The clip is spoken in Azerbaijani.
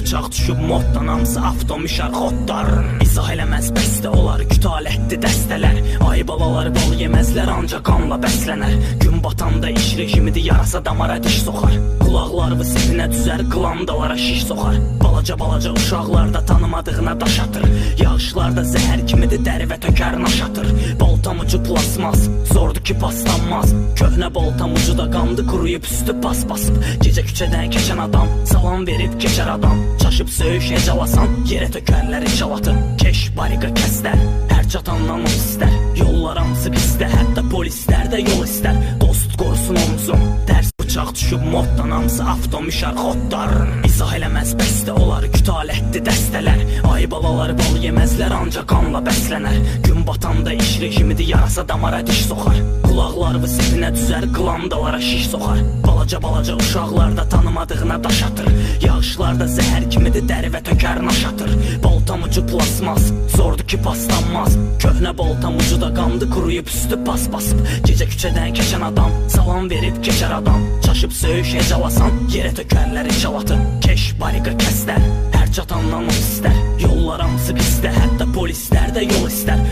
bıçaq düşüb moddan, hamısı avtomişar xoddarın. İzah eləməz bəstə olar, kütalətdi dəstələr. Ay balaları bal yeməzlər, ancaq qanla bəslənər. Gün batanda iş rejimidir, yarasa damara diş soxar. Qulaqlarını sipinə düzər, qlandalara şiş soxar. Balaca uşaqlar da tanımadığına daş atır. Yağışlarda zəhər kimidir, dəri və tökər naş atır. Baltam ucu plasmas, zordur ki paslanmaz. Köhnə baltam ucu da qandı, quruyub üstü pas basıb. Gecə küçədən keçən adam salam verib keçər adam. Çaşıb söyüş ecalasan, yerə tökərlər ecalatı. Keş, bariqa, kəslər, hər çatandan o istər. Yollar hamısı pisdə, hətta polislər də yol istər. Dost qorusun omzum, dərs bıçaq düşüb moddan, hamısı avtomişar xoddarın. İzah eləməz bəstə olar, kütalətdi dəstələr. Ay balaları bal yeməzlər, ancaq qanla bəslənər. Gün batanda iş rejimidir, yarasa damara diş soxar. Qulaqlarını sipinə düzər, qlandalara şiş soxar. Balaca uşaqlar da tanımadığına daş atır. Yağışlarda zəhər kimidir, dəri və tökər naş atır. Baltam ucu plasmas, zordur ki paslanmaz. Köhnə baltam ucu da qandı, quruyub üstü pas basıb. Gecə küçədən keçən adam salam verib keçər adam. Çaşıb söyüş ecalasan, yerə tökərlər ecalatı. Keş, bariqa, kəslər, hər çatandan o istər. Yollar hamısı pisdə, hətta polislər də yol istər.